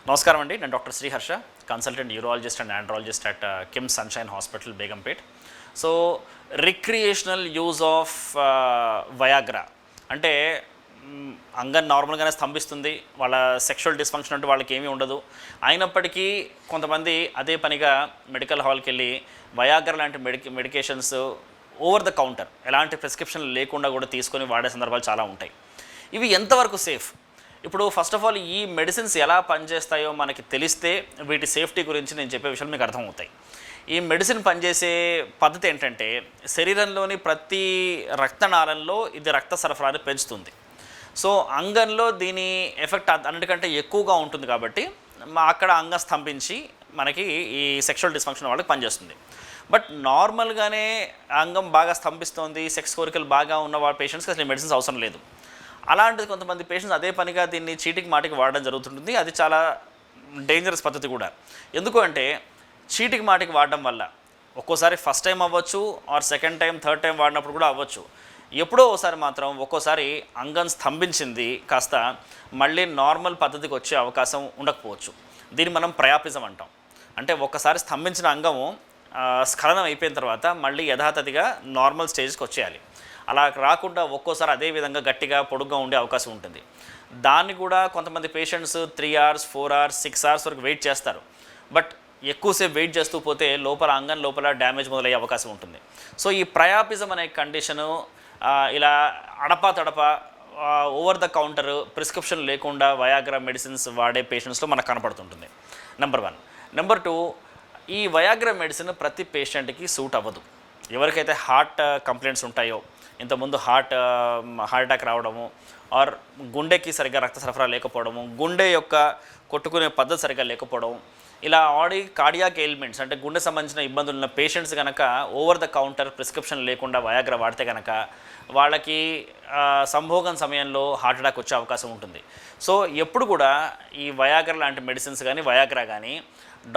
నమస్కారం అండి, నేను doctor Sriharsha, consultant urologist and andrologist at Kim sunshine hospital, Begumpet. So recreational use of Viagra అంటే అంగం నార్మల్గానే స్తంభిస్తుంది, వాళ్ళ సెక్షువల్ డిస్ఫంక్షన్ అంటే వాళ్ళకి ఏమీ ఉండదు. అయినప్పటికీ కొంతమంది అదే పనిగా మెడికల్ హాల్కి వెళ్ళి వయాగ్రా లాంటి మెడికేషన్స్ ఓవర్ ద కౌంటర్ ఎలాంటి ప్రిస్క్రిప్షన్ లేకుండా కూడా తీసుకొని వాడే సందర్భాలు చాలా ఉంటాయి. ఇవి ఎంతవరకు సేఫ్? ఇప్పుడు ఫస్ట్ ఆఫ్ ఆల్ ఈ మెడిసిన్స్ ఎలా పనిచేస్తాయో మనకి తెలిస్తే వీటి సేఫ్టీ గురించి నేను చెప్పే విషయాలు మీకు అర్థమవుతాయి. ఈ మెడిసిన్ పనిచేసే పద్ధతి ఏంటంటే, శరీరంలోని ప్రతి రక్తనాళంలో ఇది రక్త సరఫరాని పెంచుతుంది. సో అంగంలో దీని ఎఫెక్ట్ అన్నిటికంటే ఎక్కువగా ఉంటుంది కాబట్టి అక్కడ అంగం స్తంభించి మనకి ఈ సెక్షువల్ డిస్ఫంక్షన్ వాళ్ళకి పనిచేస్తుంది. బట్ నార్మల్గానే అంగం బాగా స్తంభిస్తుంది, సెక్స్ కోరికలు బాగా ఉన్న వాళ్ళ పేషెంట్స్కి అసలు మెడిసిన్స్ అవసరం లేదు. అలాంటి కొంతమంది పేషెంట్స్ అదే పనిగా దీన్ని చీటికి మాటికి వాడడం జరుగుతుంటుంది. అది చాలా డేంజరస్ పద్ధతి కూడా. ఎందుకు అంటే చీటికి మాటికి వాడడం వల్ల ఒక్కోసారి ఫస్ట్ టైం అవ్వచ్చు, or second time, third time వాడినప్పుడు కూడా అవ్వచ్చు. ఎప్పుడో ఒకసారి మాత్రం ఒక్కోసారి అంగం స్తంభించింది కాస్త మళ్ళీ నార్మల్ పద్ధతికి వచ్చే అవకాశం ఉండకపోవచ్చు. దీన్ని మనం ప్రయాపిజం అంటాం. అంటే ఒక్కసారి స్తంభించిన అంగము స్ఖలనం అయిపోయిన తర్వాత మళ్ళీ యథాతథిగా నార్మల్ స్టేజ్కి వచ్చేయాలి. అలా రాకుండా ఒక్కోసారి అదే విధంగా గట్టిగా పొడుగ్గా ఉండే అవకాశం ఉంటుంది. దాన్ని కూడా కొంతమంది పేషెంట్స్ 3 hours, 4 hours, 6 hours వరకు వెయిట్ చేస్తారు. బట్ ఎక్కువసేపు వెయిట్ చేస్తూ పోతే లోపల అంగం లోపల డ్యామేజ్ మొదలయ్యే అవకాశం ఉంటుంది. సో ఈ ప్రయాపిజం అనే కండిషను ఇలా అడపా ఓవర్ ద కౌంటర్ ప్రిస్క్రిప్షన్ లేకుండా వయాగ్రా మెడిసిన్స్ వాడే పేషెంట్స్లో మనకు కనపడుతుంటుంది. నెంబర్ 1. నెంబర్ 2, ఈ వయాగ్రా మెడిసిన్ ప్రతి పేషెంట్కి సూట్ అవ్వదు. ఎవరికైతే హార్ట్ కంప్లైంట్స్ ఉంటాయో, ఇంతకుముందు హార్ట్ అటాక్ రావడము, ఆర్ గుండెకి సరిగ్గా రక్త సరఫరా లేకపోవడము, గుండె యొక్క కొట్టుకునే పద్ధతి సరిగ్గా లేకపోవడం, ఇలా కార్డియాక్ ఎయిల్మెంట్స్ అంటే గుండె సంబంధించిన ఇబ్బందులు ఉన్న పేషెంట్స్ కనుక ఓవర్ ద కౌంటర్ ప్రిస్క్రిప్షన్ లేకుండా వయాగ్రా వాడితే కనుక వాళ్ళకి సంభోగం సమయంలో హార్ట్ అటాక్ వచ్చే అవకాశం ఉంటుంది. సో ఎప్పుడు కూడా ఈ వయాగ్రా లాంటి మెడిసిన్స్ కానీ వయాగ్రా కానీ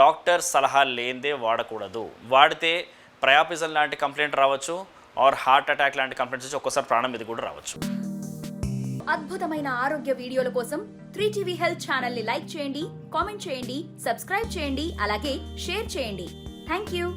డాక్టర్ సలహా లేనిదే వాడకూడదు. వాడితే ప్రయాపిజం లాంటి కంప్లైంట్ రావచ్చు, ఆర్ హార్ట్ అటాక్ లాంటి కంప్లైంట్స్ వచ్చి ఒక్కోసారి ప్రాణం మీద కూడా రావచ్చు. అద్భుతమైన ఆరోగ్య వీడియోల కోసం 3TV హెల్త్ ఛానల్ ని లైక్ చేయండి, కామెంట్ చేయండి, సబ్స్క్రైబ్ చేయండి, అలాగే షేర్ చేయండి. Thank you.